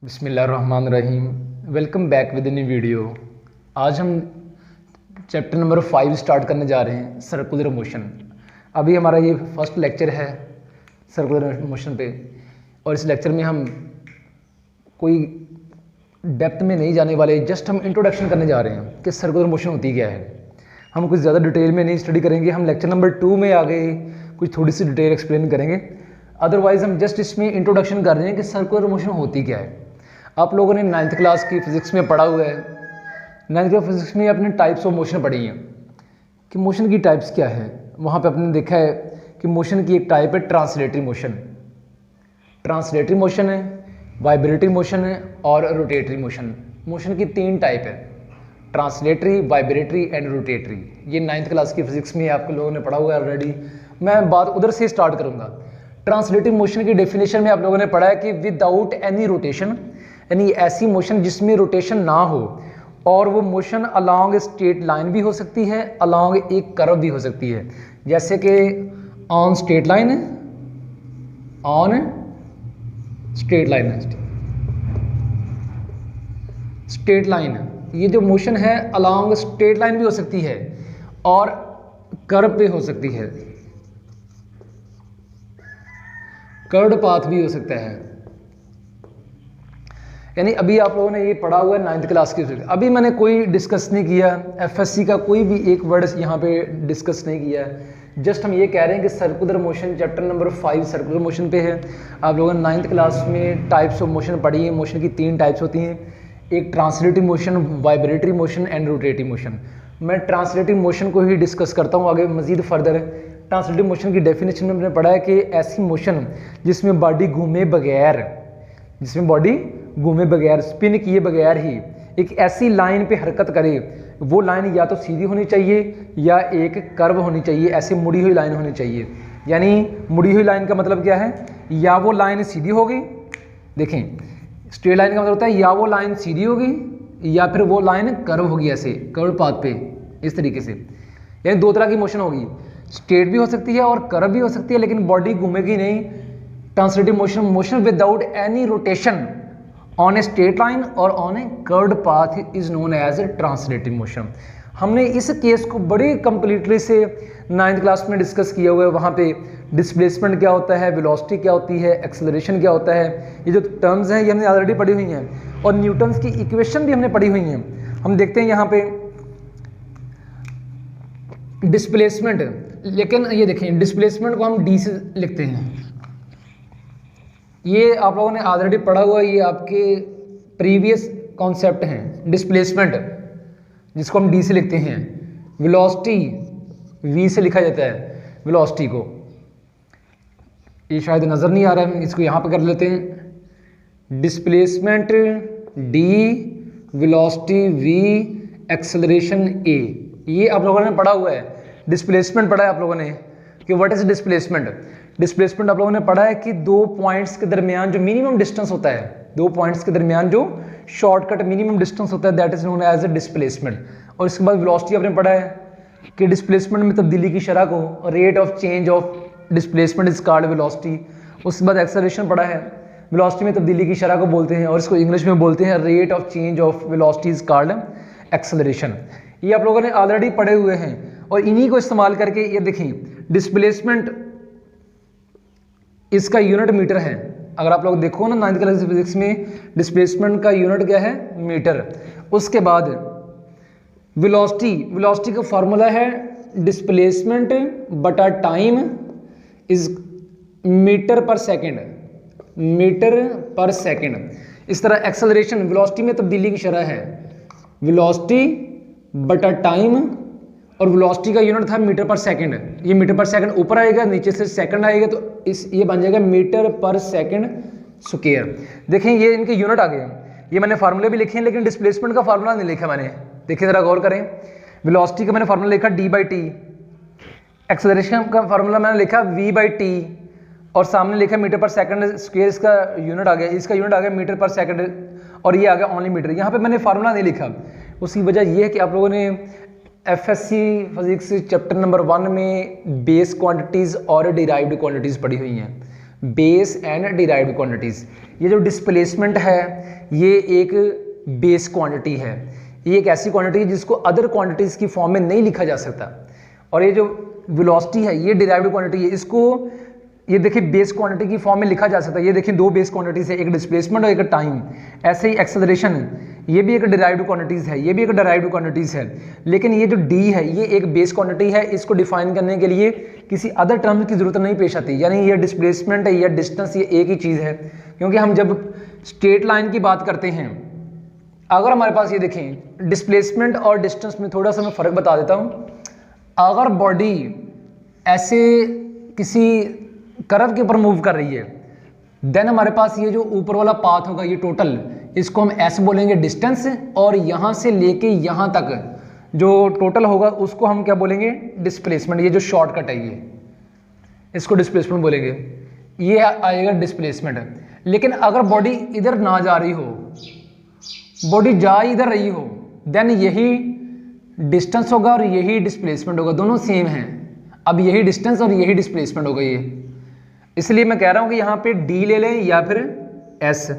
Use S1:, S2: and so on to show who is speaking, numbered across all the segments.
S1: बिस्मिल्लाहिर्रहमानिर्रहीम। Welcome back with new video. आज हम चैप्टर नंबर 5 स्टार्ट करने जा रहे हैं, सर्कुलर मोशन। अभी हमारा ये फर्स्ट लेक्चर है सर्कुलर मोशन पे, और इस लेक्चर में हम कोई डेप्थ में नहीं जाने वाले, जस्ट हम इंट्रोडक्शन करने जा रहे हैं कि सर्कुलर मोशन होती क्या है। हम कुछ ज़्यादा डिटेल में नहीं स्टडी करेंगे, हम लेक्चर नंबर 2 में आगे कुछ थोड़ी सी डिटेल एक्सप्लेन करेंगे। अदरवाइज़ हम जस्ट इसमें इंट्रोडक्शन कर रहे हैं कि सर्कुलर मोशन होती क्या है। आप लोगों ने 9th क्लास की फिज़िक्स में पढ़ा हुआ है। 9th क्लास फिज़िक्स में आपने टाइप्स ऑफ मोशन पढ़ी हैं कि मोशन की टाइप्स क्या है। वहाँ पे आपने देखा है कि मोशन की एक टाइप है ट्रांसलेटरी मोशन। ट्रांसलेटरी मोशन है, वाइब्रेटरी मोशन है और रोटेटरी मोशन। मोशन की 3 टाइप है, ट्रांसलेटरी, वाइब्रेटरी एंड रोटेटरी। ये 9th क्लास की फिज़िक्स में आप लोगों ने पढ़ा हुआ है ऑलरेडी। मैं बात उधर से स्टार्ट करूँगा। ट्रांसलेटरी मोशन की डेफिनेशन में आप लोगों ने पढ़ा है कि विदाउट एनी रोटेशन, यानी ऐसी मोशन जिसमें रोटेशन ना हो, और वो मोशन अलोंग स्ट्रेट लाइन भी हो सकती है, अलोंग एक कर्व भी हो सकती है। जैसे कि on straight line, on straight line, straight line, ये जो मोशन है अलोंग स्ट्रेट लाइन भी हो सकती है और कर्व पे हो सकती है, कर्व्ड पाथ भी हो सकता है। यानी अभी आप लोगों ने ये पढ़ा हुआ है 9th क्लास की। अभी मैंने कोई डिस्कस नहीं किया, एफएससी का कोई भी एक वर्ड यहाँ पे डिस्कस नहीं किया है। जस्ट हम ये कह रहे हैं कि circular motion chapter number 5 circular motion पे है। आप लोगों ने 9th क्लास में टाइप्स ऑफ मोशन पढ़ी है। मोशन की 3 टाइप्स होती हैं, एक translatory motion, vibratory motion and rotatory motion. मैं ट्रांसलेटरी मोशन को ही डिस्कस करता हूँ आगे मज़ीद फर्दर। ट्रांसलेटरी मोशन की डेफिनेशन में हमने पढ़ा है कि ऐसी मोशन जिसमें बॉडी घूमे बगैर, जिसमें बॉडी घूमे बगैर, स्पिन किए बगैर ही एक ऐसी लाइन पे हरकत करे। वो लाइन या तो सीधी होनी चाहिए या एक कर्व होनी चाहिए, ऐसे मुड़ी हुई लाइन होनी चाहिए। यानी मुड़ी हुई लाइन का मतलब क्या है, या वो लाइन सीधी होगी, देखें स्ट्रेट लाइन का मतलब होता है या वो लाइन सीधी होगी या फिर वो लाइन कर्व होगी, ऐसे कर्व पाथ पे, इस तरीके से। यानी 2 तरह की मोशन होगी, स्ट्रेट भी हो सकती है और कर्व भी हो सकती है, लेकिन बॉडी घूमेगी नहीं। Translatory motion, motion without any rotation on a straight line और on a curved path is known as a translatory motion. हमने इस केस को बड़ी कंप्लीटली से 9th क्लास में डिस्कस किया हुआ है। वहाँ पे डिस्प्लेसमेंट क्या होता है, वेलोसिटी क्या होती है, एक्सेलरेशन क्या होता है, ये जो टर्म्स हैं ये हमने ऑलरेडी पढ़ी हुई हैं, और न्यूटन्स की इक्वेशन भी हमने पढ़ी हुई हैं। हम देखते हैं यहाँ पे डिस्प्लेसमेंट, लेकिन ये देखें डिस्प्लेसमेंट को हम डी से लिखते हैं। ये आप लोगों ने ऑलरेडी पढ़ा हुआ, ये आपके प्रीवियस कॉन्सेप्ट हैं। डिस्प्लेसमेंट जिसको हम डी से लिखते हैं, वेलोसिटी वी से लिखा जाता है वेलोसिटी को। ये शायद नज़र नहीं आ रहा है, इसको यहाँ पे कर लेते हैं। Displacement D, velocity V, acceleration A. ये आप लोगों ने पढ़ा हुआ है। डिस्प्लेसमेंट पढ़ा है आप लोगों ने कि व्हाट इज डिस्प्लेसमेंट। डिस्प्लेसमेंट आप लोगों ने पढ़ा है कि 2 पॉइंट्स के दरमियान जो मिनिमम डिस्टेंस होता है, 2 पॉइंट्स के दरमियान जो शॉर्टकट मिनिमम डिस्टेंस होता है, that is known as a displacement. और इसके बाद वेलोसिटी आपने पढ़ा है कि डिस्प्लेसमेंट में तब्दीली की शरह को, rate of change of displacement is called velocity. उसके बाद एक्सेलरेशन पढ़ा है, वेलोसिटी में तब्दीली की शरह को बोलते हैं, और इसको इंग्लिश में बोलते हैं rate of change of velocity is called acceleration. ये आप लोगों ने ऑलरेडी पढ़े हुए हैं, और इन्हीं को इस्तेमाल करके ये देखें डिस्प्लेसमेंट, इसका यूनिट मीटर है। अगर आप लोग देखो ना 9th क्लास फिजिक्स में, डिस्प्लेसमेंट का यूनिट क्या है, मीटर। उसके बाद वेलोसिटी, वेलोसिटी का फॉर्मूला है डिस्प्लेसमेंट बटा टाइम इज मीटर पर सेकेंड, मीटर पर सेकेंड। इस तरह एक्सेलरेशन, वेलोसिटी में तब्दीली की शरह है, वेलोसिटी बटा टाइम, और वेलोसिटी का यूनिट था मीटर पर सेकंड। ये मीटर पर सेकंड ऊपर आएगा, नीचे से सेकंड आएगा, तो ये बन जाएगा मीटर पर सेकंड स्क्वायर। देखें ये इनके यूनिट आ गए। ये मैंने फार्मूले भी लिखे हैं, लेकिन डिस्प्लेसमेंट का फार्मूला नहीं लिखा मैंने। देखिए ज़रा गौर करें, वेलोसिटी का मैंने फार्मूला लिखा d/t, एक्सेलरेशन का फार्मूला मैंने लिखा v/t, और सामने लिखा मीटर पर सेकंड स्क्वायर। इसका यूनिट आ गया, इसका यूनिट आ गया मीटर पर सेकंड, और ये आ गया ओनली मीटर। यहाँ पे मैंने फार्मूला नहीं लिखा। उसकी वजह यह है कि आप लोगों ने एफएससी फिजिक्स चैप्टर नंबर 1 में बेस क्वांटिटीज़ और डिराइव्ड क्वांटिटीज़ पढ़ी हुई हैं। बेस एंड डिराइव्ड क्वांटिटीज़, ये जो डिस्प्लेसमेंट है ये एक बेस क्वांटिटी है, ये एक ऐसी क्वांटिटी है जिसको अदर क्वांटिटीज़ की फॉर्म में नहीं लिखा जा सकता। और ये जो वेलोसिटी है ये डिराइव्ड क्वांटिटी है, इसको ये देखिए बेस क्वांटिटी की फॉर्म में लिखा जा सकता है। ये देखिए दो बेस क्वांटिटीज है, एक डिस्प्लेसमेंट और एक टाइम। ऐसे ही एक्सेलरेशन ये भी एक डिराइव्ड क्वांटिटीज है, ये भी एक डिराइव्ड क्वांटिटीज है। लेकिन ये जो डी है ये एक बेस क्वांटिटी है, इसको डिफाइन करने के लिए किसी अदर टर्म की जरूरत नहीं पेश आती। यानी ये डिस्प्लेसमेंट है या डिस्टेंस ये एक ही चीज़ है। क्योंकि हम जब स्ट्रेट लाइन की बात करते हैं, अगर हमारे पास ये देखें डिस्प्लेसमेंट और डिस्टेंस में थोड़ा सा मैं फ़र्क बता देता हूँ। अगर बॉडी ऐसे किसी कर्व के ऊपर मूव कर रही है, देन हमारे पास ये जो ऊपर वाला पाथ होगा ये टोटल, इसको हम एस बोलेंगे डिस्टेंस, और यहाँ से लेके यहाँ तक जो टोटल होगा उसको हम क्या बोलेंगे डिस्प्लेसमेंट। ये जो शॉर्टकट है ये इसको डिस्प्लेसमेंट बोलेंगे, ये आएगा डिस्प्लेसमेंट। लेकिन अगर बॉडी इधर ना जा रही हो, बॉडी जा इधर रही हो, देन यही डिस्टेंस होगा और यही डिस्प्लेसमेंट होगा, दोनों सेम हैं। अब यही डिस्टेंस और यही डिस्प्लेसमेंट होगा ये, इसलिए मैं कह रहा हूं कि यहां पे डी ले लें या फिर एस।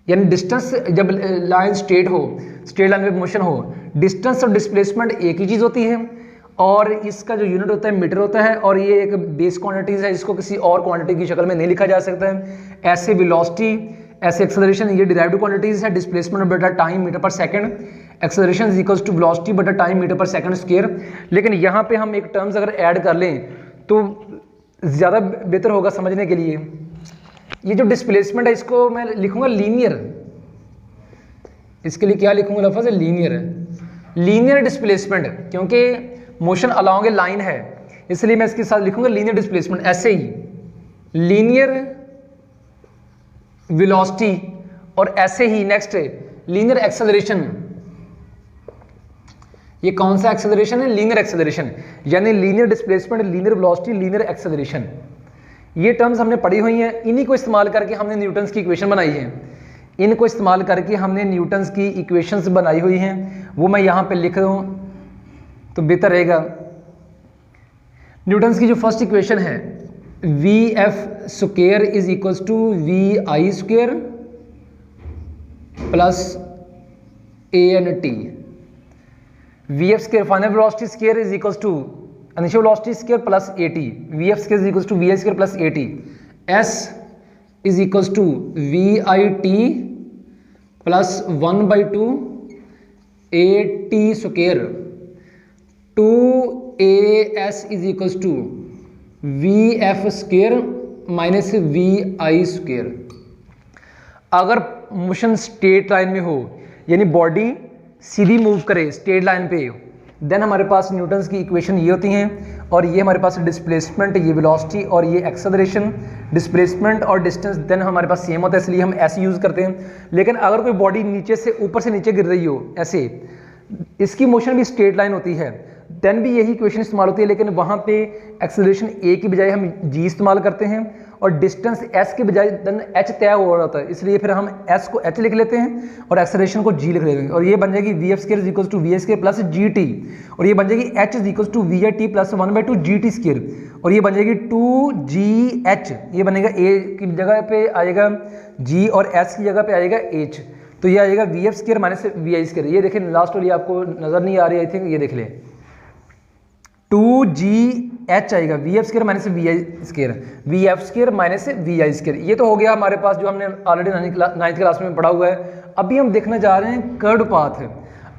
S1: यानी डिस्टेंस जब लाइन स्ट्रेट हो, स्ट्रेट लाइन में मोशन हो, डिस्टेंस और डिस्प्लेसमेंट एक ही चीज़ होती है, और इसका जो यूनिट होता है मीटर होता है, और ये एक बेस क्वांटिटीज है, इसको किसी और क्वांटिटी की शक्ल में नहीं लिखा जा सकता है। ऐसे वेलोसिटी, ऐसे एक्सेलरेशन ये डिराइव्ड क्वांटिटीज है। डिस्प्लेसमेंट बटा टाइम मीटर पर second, acceleration is equals to velocity बटा टाइम मीटर पर सेकंड स्क्वायर। लेकिन यहाँ पे हम एक टर्म्स अगर ऐड कर लें तो ज़्यादा बेहतर होगा समझने के लिए। ये जो डिस्प्लेसमेंट है इसको मैं लिखूंगा लीनियर, इसके लिए क्या लिखूंगा लफ्ज़ है लीनियर। लीनियर डिस्प्लेसमेंट, क्योंकि मोशन अलोंग ए लाइन है इसलिए मैं इसके साथ लिखूंगा लीनियर डिस्प्लेसमेंट। ऐसे ही लीनियर वेलोसिटी, और ऐसे ही नेक्स्ट लीनियर एक्सेलरेशन। ये कौन सा एक्सेलरेशन है? Linear acceleration. यानी linear displacement, linear velocity, linear acceleration, ये टर्म्स हमने पढ़ी हुई हैं। इन्हीं को इस्तेमाल करके हमने न्यूटन्स की इक्वेशन बनाई है। इनको इस्तेमाल करके हमने न्यूटन्स की इक्वेशंस बनाई हुई हैं, वो मैं यहाँ पे लिख दूँ तो बेहतर रहेगा। न्यूटन्स की जो फर्स्ट इक्वेशन है V F square is equals to V I square plus A N T. V F square final velocity square is equals to initial velocity square plus A T. V F square is equals to V I square plus A T. S is equals to V I T plus 1/2 A T square. 2as is equals to V F square minus V I square. अगर motion straight line में हो, यानी body सीधी move करे straight line पे, then हमारे पास Newton's की equation ये होती हैं, और ये हमारे पास डिस्प्लेसमेंट, ये वेलोसिटी और ये एक्सेलरेशन। डिस्प्लेसमेंट और डिस्टेंस देन हमारे पास सेम होता है, इसलिए हम ऐसे यूज़ करते हैं। लेकिन अगर कोई बॉडी नीचे से ऊपर से नीचे गिर रही हो ऐसे, इसकी मोशन भी स्ट्रेट लाइन होती है, देन भी यही इक्वेशन इस्तेमाल होती है। लेकिन वहाँ पे एक्सेलरेशन ए की बजाय हम जी इस्तेमाल करते हैं, और डिस्टेंस एस के बजाय देन एच तय हो रहा होता है, इसलिए फिर हम एस को एच लिख लेते हैं और एक्सेलरेशन को जी लिख लेते हैं। और ये बन जाएगी V F square is equals to V I square plus G T, और ये बन जाएगी H is equals to V I T plus 1/2 G T square, और ये बन जाएगी 2GH। ये बनेगा ए की जगह पे आएगा जी और एस की जगह पे आएगा एच, तो ये आएगा V F square minus V I square. ये देखें लास्ट वाली आपको नजर नहीं आ रही आई थिंक, ये देख ले 2GH आएगा, V F square minus V I square, V F square minus V I square. ये तो हो गया हमारे पास जो हमने ऑलरेडी 9th क्लास में पढ़ा हुआ है। अभी हम देखने जा रहे हैं कर्व्ड पाथ।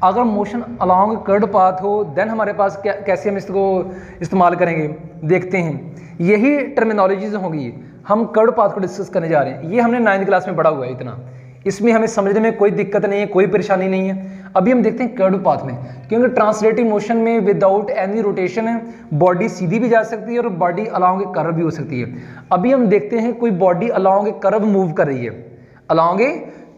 S1: अगर मोशन अलोंग कर्व्ड पाथ हो, देन हमारे पास कैसे हम इसको इस्तेमाल करेंगे देखते हैं। यही टर्मिनोलॉजीज होंगी, हम कर्व्ड पाथ को डिस्कस करने जा रहे हैं। ये हमने 9th क्लास में पढ़ा हुआ है, इतना इसमें हमें समझने में कोई दिक्कत नहीं है, कोई परेशानी नहीं है। अभी हम देखते हैं कर्व्ड पाथ में, क्योंकि ट्रांसलेटिव मोशन में विदाउट एनी रोटेशन बॉडी सीधी भी जा सकती है और बॉडी अलोंग ए कर्व भी हो सकती है। अभी हम देखते हैं कोई बॉडी अलोंग ए कर्व मूव कर रही है, अलोंग ए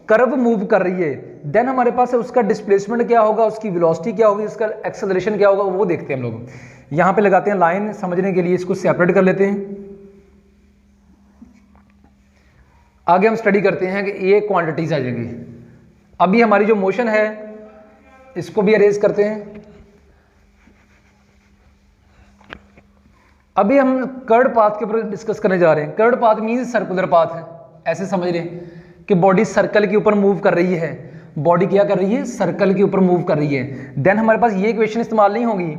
S1: कर्व मूव कर रही है, देन हमारे पास है उसका डिस्प्लेसमेंट क्या होगा, उसकी वेलोसिटी क्या होगी, उसका एक्सेलरेशन क्या होगा, वो देखते हैं हम लोग। यहाँ पे लगाते हैं लाइन, समझने के लिए इसको सेपरेट कर लेते हैं। आगे हम स्टडी करते हैं कि ये क्वांटिटीज आ जाएंगी। अभी हमारी जो मोशन है इसको भी अरेंज करते हैं। अभी हम कर्व्ड पाथ के ऊपर डिस्कस करने जा रहे हैं। Curved path means circular path है, ऐसे समझ रहे कि बॉडी सर्कल के ऊपर मूव कर रही है, बॉडी क्या कर रही है, सर्कल के ऊपर मूव कर रही है। देन हमारे पास ये इक्वेशन इस्तेमाल नहीं होगी,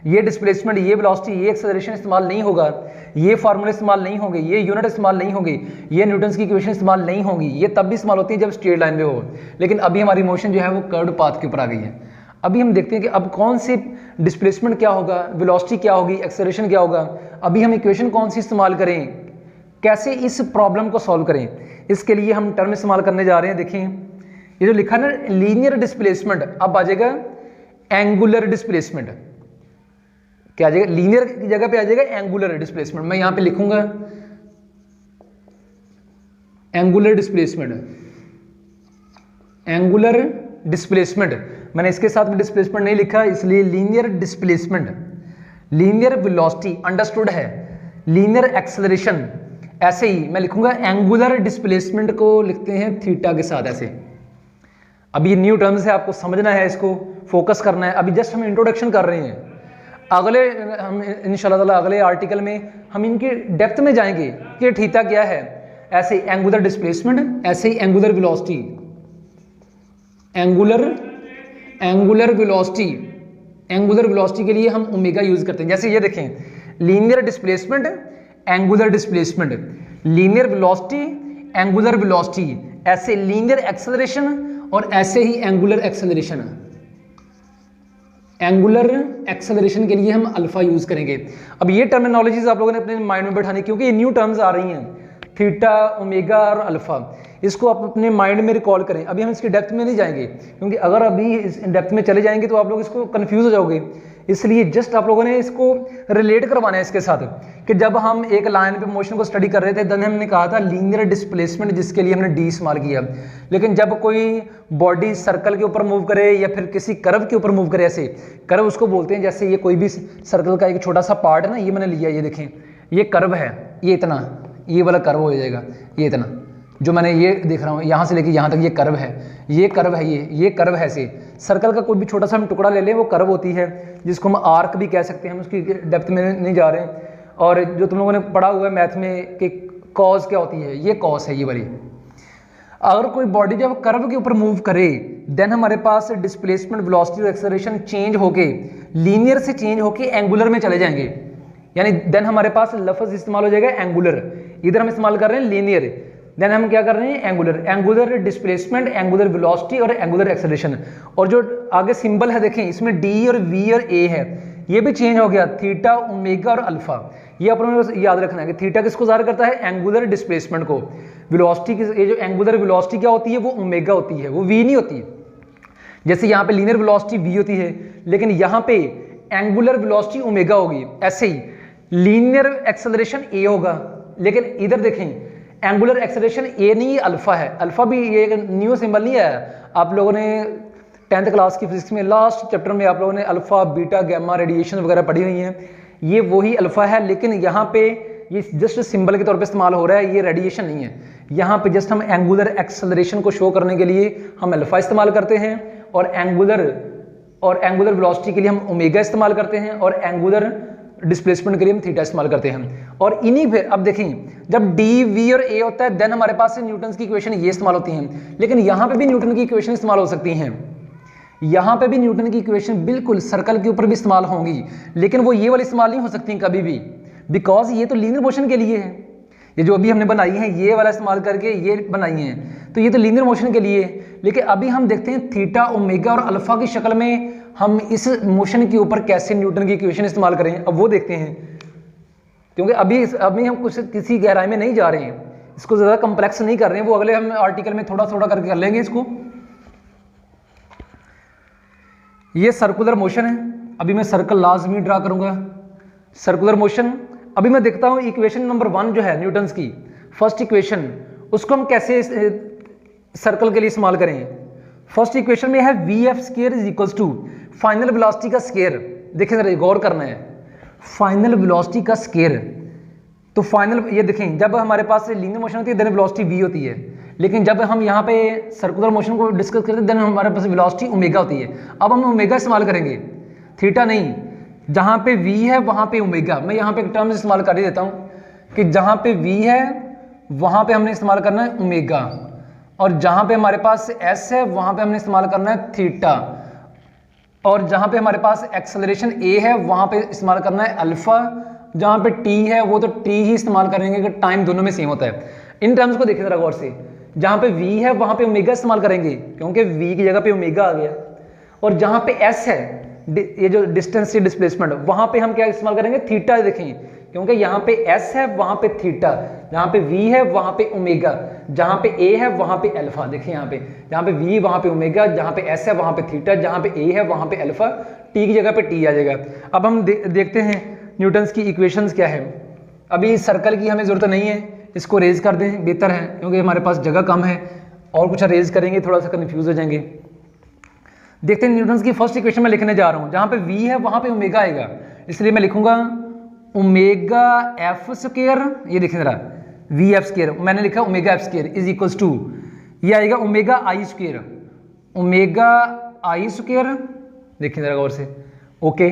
S1: ये डिस्प्लेसमेंट, ये वेलोसिटी, ये एक्सेलरेशन इस्तेमाल नहीं होगा, ये फार्मूले इस्तेमाल नहीं होंगे, ये यूनिट इस्तेमाल नहीं होंगे, ये न्यूटन्स की इक्वेशन इस्तेमाल नहीं होंगी। ये तब भी इस्तेमाल होती है जब स्ट्रेट लाइन में हो, लेकिन अभी हमारी मोशन जो है वो कर्व्ड पाथ के ऊपर आ गई है। अभी हम देखते हैं कि अब कौन सी डिस्प्लेसमेंट क्या होगा, वेलोसिटी क्या होगी, एक्सेलरेशन क्या होगा। अभी हम इक्वेशन कौन सी इस्तेमाल करें, कैसे इस प्रॉब्लम को सॉल्व करें, इसके लिए हम टर्म इस्तेमाल करने जा रहे हैं। देखें ये जो लिखा ना लीनियर डिस्प्लेसमेंट, अब आ जाएगा एंगुलर डिस्प्लेसमेंट। क्या आ जाएगा, लीनियर की जगह पे आ जाएगा एंगुलर डिस्प्लेसमेंट। मैं यहां पे लिखूंगा एंगुलर डिस्प्लेसमेंट, एंगुलर डिस्प्लेसमेंट। मैंने इसके साथ में डिस्प्लेसमेंट नहीं लिखा, इसलिए linear displacement. Linear velocity understood है, लीनियर एक्सेलरेशन ऐसे ही मैं लिखूंगा। एंगुलर डिस्प्लेसमेंट को लिखते हैं थीटा के साथ ऐसे। अब ये न्यू टर्म्स है, आपको समझना है, इसको फोकस करना है। अभी जस्ट हम इंट्रोडक्शन कर रहे हैं, अगले हम इंशाल्लाह ताला अगले आर्टिकल में हम इनकी डेप्थ में जाएंगे कि थीटा क्या है। ऐसे ही एंगुलर डिस्प्लेसमेंट, ऐसे ही angular velocity, angular velocity, angular velocity के लिए हम ओमेगा यूज करते हैं। जैसे ये देखें linear displacement, angular displacement, linear velocity, angular velocity, ऐसे लीनियर एक्सेलरेशन और ऐसे ही एंगुलर एक्सेलरेशन। एंगुलर एक्सेलरेशन के लिए हम अल्फा यूज करेंगे। अब ये टर्मिनोलॉजीज आप लोगों ने अपने माइंड में बैठानी, क्योंकि ये न्यू टर्म्स आ रही हैं, थीटा, ओमेगा और अल्फा। इसको आप अपने माइंड में रिकॉल करें। अभी हम इसकी डेप्थ में नहीं जाएंगे, क्योंकि अगर अभी इस डेप्थ में चले जाएंगे तो आप लोग इसको कंफ्यूज हो जाओगे। इसलिए जस्ट आप लोगों ने इसको रिलेट करवाना है इसके साथ कि जब हम एक लाइन पे मोशन को स्टडी कर रहे थे, देन हमने कहा था लीनियर डिस्प्लेसमेंट, जिसके लिए हमने डी इस्तेमाल किया। लेकिन जब कोई बॉडी सर्कल के ऊपर मूव करे या फिर किसी कर्व के ऊपर मूव करे, ऐसे कर्व उसको बोलते हैं। जैसे ये कोई भी सर्कल का एक छोटा सा पार्ट है ना, ये मैंने लिया, ये देखें ये कर्व है, ये इतना, ये वाला कर्व हो जाएगा, ये इतना जो मैंने ये देख रहा हूँ, यहाँ से लेके यहाँ तक ये कर्व है, ये कर्व है, ये कर्व है। ऐसे सर्कल का कोई भी छोटा सा हम टुकड़ा ले लें, वो कर्व होती है, जिसको हम आर्क भी कह सकते हैं। हम उसकी डेप्थ में नहीं जा रहे हैं। और जो तुम लोगों ने पढ़ा हुआ है मैथ में कि कॉस क्या होती है, ये कॉस है, ये वाली। अगर कोई बॉडी जब कर्व के ऊपर मूव करे, देन हमारे पास डिस्प्लेसमेंट, वेलोसिटी और एक्सेलरेशन चेंज होके लीनियर से चेंज होके एंगुलर में चले जाएंगे। यानी देन हमारे पास लफ्ज इस्तेमाल हो जाएगा एंगुलर। इधर हम इस्तेमाल कर रहे हैं लीनियर, देन हम क्या कर रहे हैं angular. Angular displacement, angular velocity और एंगुलर एक्सेलरेशन। और जो आगे सिंबल है देखें, इसमें डी और वी और ए है, ये भी चेंज हो गया, थीटा, ओमेगा और अल्फा। ये अपन याद रखना है कि थीटा किसको ज़ाहिर करता है, एंगुलर डिस्प्लेसमेंट को। वेलोसिटी की, ये जो एंगुलर वेलोसिटी क्या होती है, वो ओमेगा होती है, वो वी नहीं होती है। जैसे यहाँ पे लीनियर वेलोसिटी वी होती है, लेकिन यहाँ पे एंगुलर वेलोसिटी ओमेगा होगी। ऐसे ही लीनियर एक्सेलरेशन ए होगा, लेकिन इधर देखें एंगुलर एक्सेलरेशन ए नहीं, अल्फा है। अल्फा भी ये एक न्यू सिंबल नहीं है। आप लोगों ने 10th क्लास की फिजिक्स में लास्ट चैप्टर में आप लोगों ने अल्फा, बीटा, गैमा, रेडिएशन वगैरह पढ़ी हुई हैं। ये वही अल्फा है, लेकिन यहाँ पे ये जस्ट सिंबल के तौर पे इस्तेमाल हो रहा है, ये रेडिएशन नहीं है। यहाँ पे जस्ट हम एंगुलर एक्सेलरेशन को शो करने के लिए हम अल्फा इस्तेमाल करते हैं, और एंगुलर वेलोसिटी के लिए हम ओमेगा इस्तेमाल करते हैं, और एंगुलर डिस्प्लेसमेंट के लिए हम थीटा इस्तेमाल करते हैं। और इन्हीं पे अब देखें, जब डी, वी और ए होता है, देन हमारे पास न्यूटन की इक्वेशन ये इस्तेमाल होती हैं। लेकिन यहाँ पे भी न्यूटन की इक्वेशन इस्तेमाल हो सकती हैं, यहाँ पे भी न्यूटन की इक्वेशन बिल्कुल सर्कल के ऊपर भी इस्तेमाल होंगी, लेकिन वो ये वाली इस्तेमाल नहीं हो सकती कभी भी, बिकॉज ये तो लीनियर मोशन के लिए है। ये जो अभी हमने बनाई है, ये वाला इस्तेमाल करके ये बनाई है, तो ये तो लीनियर मोशन के लिए। लेकिन अभी हम देखते हैं थीटा, ओमेगा और अल्फा की शक्ल में हम इस मोशन के ऊपर कैसे न्यूटन की इक्वेशन इस्तेमाल करें, अब वो देखते हैं। क्योंकि अभी हम कुछ किसी गहराई में नहीं जा रहे हैं, इसको ज़्यादा कम्प्लेक्स नहीं कर रहे हैं, वो अगले हम आर्टिकल में थोड़ा थोड़ा करके कर लेंगे इसको। ये सर्कुलर मोशन है, अभी मैं सर्कल लाजमी ड्रा करूंगा। सर्कुलर मोशन, अभी मैं देखता हूँ इक्वेशन नंबर 1 जो है न्यूटन्स की फर्स्ट इक्वेशन, उसको हम कैसे सर्कल के लिए इस्तेमाल करें। फर्स्ट इक्वेशन में है V F square is equals to final velocity का स्क्वायर। देखिए जरा गौर करना है, फाइनल वेलोसिटी का स्क्वायर। तो फाइनल, ये देखें, जब हमारे पास लीनियर मोशन होती है देन वेलोसिटी वी होती है, लेकिन जब हम यहाँ पे सर्कुलर मोशन को डिस्कस करते हैं देन हमारे पास वेलोसिटी ओमेगा होती है। अब हम ओमेगा इस्तेमाल करेंगे, थीटा नहीं। जहाँ पे वी है वहाँ पे ओमेगा। मैं यहाँ पे एक टर्म इस्तेमाल कर ही देता हूँ कि जहाँ पे वी है वहां पे हमने इस्तेमाल करना है ओमेगा, और जहां पे हमारे पास एस है वहां पे हमने इस्तेमाल करना है थीटा, और जहां पे हमारे पास एक्सेलरेशन ए है वहां पे इस्तेमाल करना है अल्फा, जहां पे टी है वो तो टी ही इस्तेमाल करेंगे कि टाइम दोनों में सेम होता है। इन टर्म्स को देखिए जरा गौर से, जहां पे वी है वहां पे ओमेगा इस्तेमाल करेंगे क्योंकि वी की जगह पे ओमेगा आ गया, और जहां पे एस है ये जो डिस्टेंस से डिस्प्लेसमेंट वहां पे हम क्या इस्तेमाल करेंगे थीटा, देखें क्योंकि यहाँ पे एस है वहां पे थीटा, जहां पे वी है वहां पे ओमेगा, जहां पे ए है वहां पे अल्फा, देखिए यहाँ पे जहां पे वी वहां पे ओमेगा, जहां पे एस है वहां पे थीटा, जहां पे ए है वहां पे अल्फा, टी की जगह पे टी आ जाएगा। अब हम देखते हैं न्यूटन्स की इक्वेशंस क्या है। अभी सर्कल की हमें जरूरत नहीं है, इसको रेज कर दें बेहतर है क्योंकि हमारे पास जगह कम है, और कुछ रेज करेंगे थोड़ा सा कंफ्यूज हो जाएंगे। देखते हैं न्यूटन्स की फर्स्ट इक्वेशन में लिखने जा रहा हूं, जहां पे v है वहां पे ओमेगा आएगा, इसलिए मैं लिखूंगा ओमेगा एफ स्क्वायर, ये देखिए जरा वी एफ स्क्वायर, मैंने लिखा omega F square is equals to, ये आएगा omega I square, omega I square, देखिए जरा गौर से, okay,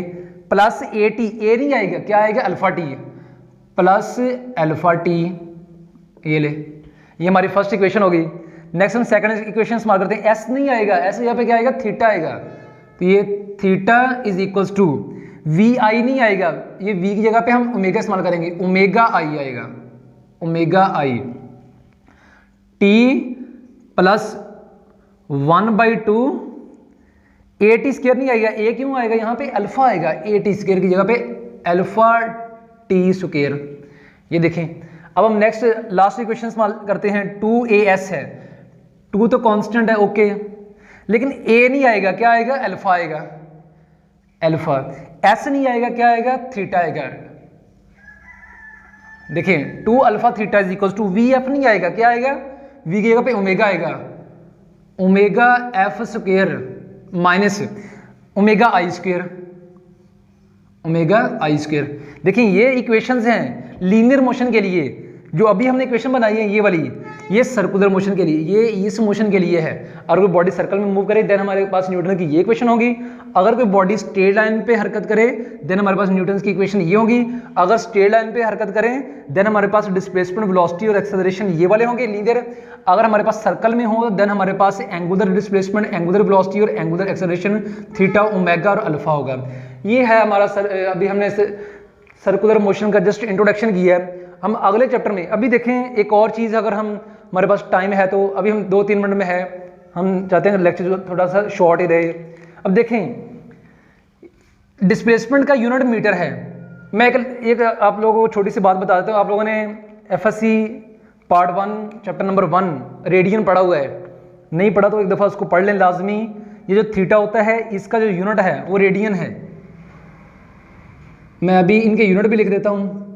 S1: plus A T, A नहीं आएगा, क्या आएगा alpha T, plus alpha T, ये ले, ये हमारी फर्स्ट इक्वेशन होगी। नेक्स्ट हम सेकंड इक्वेशन इस्तेमाल करते हैं, एस नहीं आएगा, एस यहाँ पे क्या आएगा थीटा आएगा, तो ये theta is equals to, V I नहीं आएगा, ये वी की जगह पे हम ओमेगा इस्तेमाल करेंगे, ओमेगा आई आएगा, omega I, T plus 1/2, A T square नहीं आएगा, ए क्यों आएगा, यहाँ पे अल्फा आएगा, ए टी स्क्वायर की जगह पे अल्फा टी स्क्वायर, ये देखें। अब हम नेक्स्ट लास्ट इक्वेशन इस्तेमाल करते हैं, 2as है, 2 तो कांस्टेंट है, ओके, लेकिन a नहीं आएगा, क्या आएगा अल्फा आएगा, अल्फा, s नहीं आएगा, क्या आएगा थीटा आएगा, देखिए 2 alpha theta is equal to, V F नहीं आएगा, क्या आएगा v की जगह पे ओमेगा आएगा, omega F square minus omega I square, omega I square. देखिए ये इक्वेशंस हैं लीनियर मोशन के लिए, जो अभी हमने इक्वेशन बनाई है ये वाली, ये सर्कुलर मोशन के लिए, ये इस मोशन के लिए है। अगर कोई बॉडी सर्कल में मूव करे देन हमारे पास न्यूटन की ये इक्वेशन होगी, अगर कोई बॉडी स्ट्रेट लाइन पे हरकत करे देन हमारे पास न्यूटन की इक्वेशन ये होगी, अगर स्ट्रेट लाइन पे हरकत करें देन हमारे पास डिस्प्लेसमेंट वेलोसिटी और एक्सेलरेशन ये वाले होंगे लीनियर, अगर हमारे पास सर्कल में हो देन हमारे पास एंगुलर डिस्प्लेसमेंट, एंगुलर वेलोसिटी और एंगुलर एक्सेलरेशन थीटा ओमेगा और अल्फा होगा। ये है हमारा अभी हमने सर्कुलर मोशन का जस्ट इंट्रोडक्शन किया है। हम अगले चैप्टर में अभी देखें एक और चीज़, अगर हम हमारे पास टाइम है तो अभी हम 2-3 मिनट में है, हम चाहते हैं लेक्चर जो थोड़ा सा शॉर्ट ही रहे। अब देखें डिस्प्लेसमेंट का यूनिट मीटर है। मैं एक आप लोगों को छोटी सी बात बता देता हूँ, आप लोगों ने FSc part 1 chapter number 1 radian पढ़ा हुआ है, नहीं पढ़ा तो एक दफ़ा उसको पढ़ लें लाजमी। ये जो थीटा होता है इसका जो यूनिट है वो रेडियन है। मैं अभी इनके यूनिट भी लिख देता हूँ,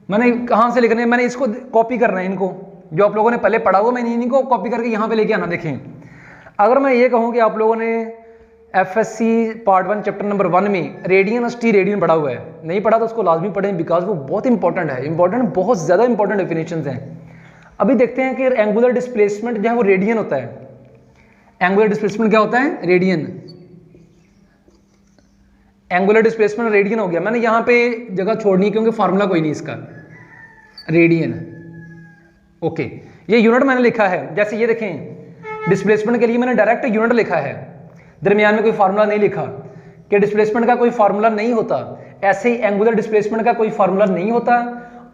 S1: मैंने कहाँ से लिखने, मैंने इसको कॉपी करना है, इनको जो आप लोगों ने पहले पढ़ा हुआ मैंने इनको कॉपी करके यहाँ पे लेके आना। देखें अगर मैं ये कहूँ कि आप लोगों ने एफएससी पार्ट 1 चैप्टर नंबर 1 में रेडियन और टी रेडियन पढ़ा हुआ है, नहीं पढ़ा तो उसको लाजमी पढ़ें बिकॉज वो बहुत इंपॉर्टेंट है, इंपॉर्टेंट बहुत ज़्यादा इंपॉर्टेंट डेफिनेशंस हैं। अभी देखते हैं कि एंगुलर डिस्प्लेसमेंट जो है वो रेडियन होता है। एंगुलर डिस्प्लेसमेंट क्या होता है, रेडियन। एंगुलर डिस्प्लेसमेंट रेडियन हो गया, मैंने यहाँ पे जगह छोड़नी क्योंकि फार्मूला कोई नहीं इसका, रेडियन, ओके। ये यूनिट मैंने लिखा है, जैसे ये देखें डिस्प्लेसमेंट के लिए मैंने डायरेक्ट यूनिट लिखा है, दरमियान में कोई फार्मूला नहीं लिखा कि डिस्प्लेसमेंट का कोई फार्मूला नहीं होता, ऐसे ही एंगुलर डिस्प्लेसमेंट का कोई फार्मूला नहीं होता,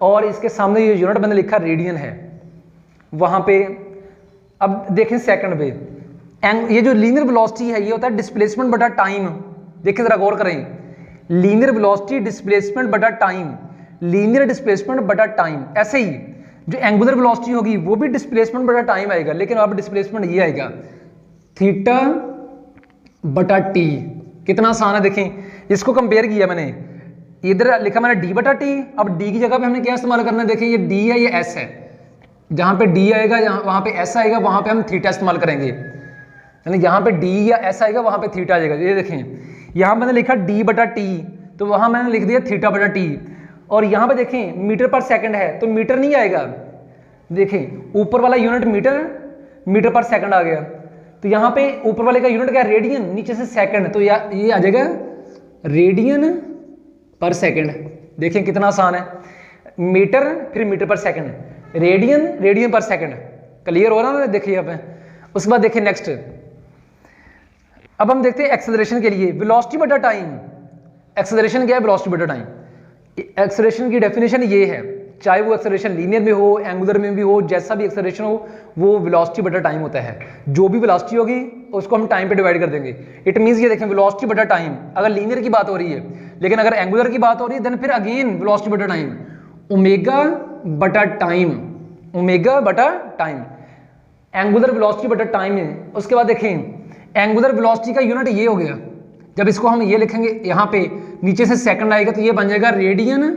S1: और इसके सामने ये यूनिट मैंने लिखा रेडियन है वहां पे। अब देखें सेकंड पे, ये जो लीनियर वेलोसिटी है ये होता है डिस्प्लेसमेंट बटा टाइम। देखिए जरा गौर करें, लीनियर वेलोसिटी डिस्प्लेसमेंट बटा टाइम, लीनियर डिस्प्लेसमेंट बटा टाइम। ऐसे ही जो एंगुलर वेलोसिटी होगी वो भी डिस्प्लेसमेंट बटा टाइम आएगा, लेकिन अब डिस्प्लेसमेंट ये आएगा थीटा बटा टी। कितना आसान है, देखें इसको कंपेयर किया मैंने, इधर लिखा मैंने डी बटा टी, अब डी की जगह पे हमने क्या इस्तेमाल करना है, देखें ये डी है ये एस है, जहां पे डी आएगा वहां पे एस आएगा, वहां पे हम थीटा इस्तेमाल करेंगे, यानी यहाँ पे डी या एस आएगा वहां पे थीटा आ जाएगा। ये देखें यहाँ मैंने लिखा डी बटा टी, तो वहां मैंने लिख दिया थीटा बटा टी, और यहाँ पे देखें मीटर पर सेकंड है तो मीटर नहीं आएगा, देखें ऊपर वाला यूनिट मीटर, मीटर पर सेकंड आ गया, तो यहाँ पे ऊपर वाले का यूनिट क्या है रेडियन, नीचे से सेकंड, तो ये आ जाएगा रेडियन पर सेकंड। देखें कितना आसान है, मीटर फिर मीटर पर सेकंड, रेडियन पर सेकंड। क्लियर हो रहा है ना, देखिए यहाँ पे। उसके बाद देखिए नेक्स्ट, अब हम देखते हैं एक्सेलरेशन के लिए वेलोसिटी बटा टाइम। एक्सेलरेशन क्या है? वेलोसिटी बटा टाइम। एक्सेलरेशन की डेफिनेशन ये है, चाहे वो एक्सेलरेशन लीनियर में हो, एंगुलर में भी हो, जैसा भी एक्सेलरेशन हो, वो वेलोसिटी बटा टाइम होता है। जो भी वेलोसिटी होगी उसको हम टाइम पे डिवाइड कर देंगे। इट मींस ये देखें, वेलोसिटी बटा टाइम, अगर लीनियर की बात हो रही है, लेकिन अगर एंगुलर की बात हो रही है, देन फिर अगेन वेलोसिटी बटा टाइम, ओमेगा बटा टाइम, ओमेगा बटा टाइम, एंगुलर वेलोसिटी बटा टाइम है। उसके बाद देखें, एंगुलर वेलोसिटी का यूनिट ये हो गया, जब इसको हम ये लिखेंगे यहाँ पे, नीचे से सेकंड आएगा तो ये बन जाएगा रेडियन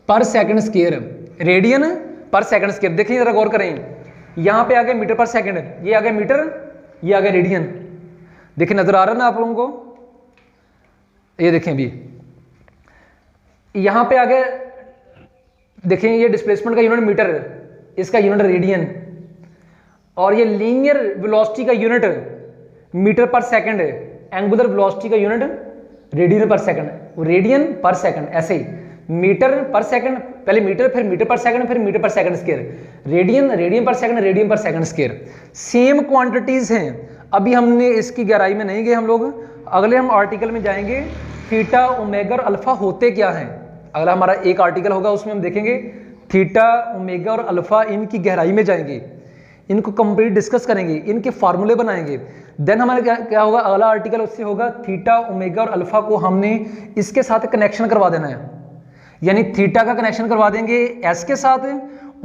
S1: पर सेकंड स्क्वायर, रेडियन पर सेकंड स्क्वायर। देखिए जरा गौर करें, यहाँ पे आ गया मीटर पर सेकंड, ये आ गया मीटर, ये आ गया रेडियन। देखिए नजर आ रहा है ना आप लोगों को, ये देखें अभी यहाँ पे आ गया, देखें ये डिस्प्लेसमेंट का यूनिट मीटर, इसका यूनिट रेडियन, और ये लीनियर वेलोसिटी का यूनिट मीटर पर सेकंड, एंगुलर वेलोसिटी का यूनिट रेडियन पर सेकंड, रेडियन पर सेकंड। ऐसे ही मीटर पर सेकंड, पहले मीटर, फिर मीटर पर सेकंड, फिर मीटर पर सेकंड स्क्वायर, रेडियन पर सेकंड, रेडियन पर सेकंड स्क्वायर। सेम क्वांटिटीज हैं। अभी हमने इसकी गहराई में नहीं गए हम लोग, अगले हम आर्टिकल में जाएंगे थीटा, ओमेगा और अल्फा होते क्या हैं। अगला हमारा एक आर्टिकल होगा, उसमें हम देखेंगे थीटा, ओमेगा और अल्फा, इनकी गहराई में जाएंगे, इनको कंप्लीट डिस्कस करेंगे, इनके फार्मूले बनाएंगे। देन हमारा क्या होगा, अगला आर्टिकल उससे होगा थीटा, ओमेगा और अल्फा को हमने इसके साथ कनेक्शन करवा देना है, यानी थीटा का कनेक्शन करवा देंगे एस के साथ,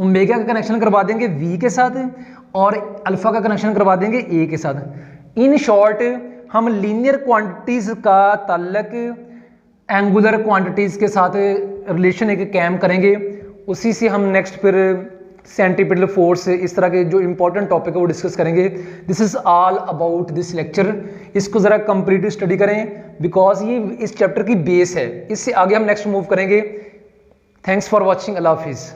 S1: ओमेगा का कनेक्शन करवा देंगे वी के साथ, और अल्फा का कनेक्शन करवा देंगे ए के साथ। इन शॉर्ट हम लीनियर क्वांटिटीज का ताल्लुक एंगुलर क्वांटिटीज के साथ रिलेशन एक कैम करेंगे, उसी से हम नेक्स्ट फिर सेंट्रीपिटल फोर्स, इस तरह के जो इंपॉर्टेंट टॉपिक है वो डिस्कस करेंगे। This is all about this lecture. इसको ज़रा कंप्लीट स्टडी करें, बिकॉज ये इस चैप्टर की बेस है। इससे आगे हम नेक्स्ट मूव करेंगे। Thanks for watching. अल्लाह हाफिज़।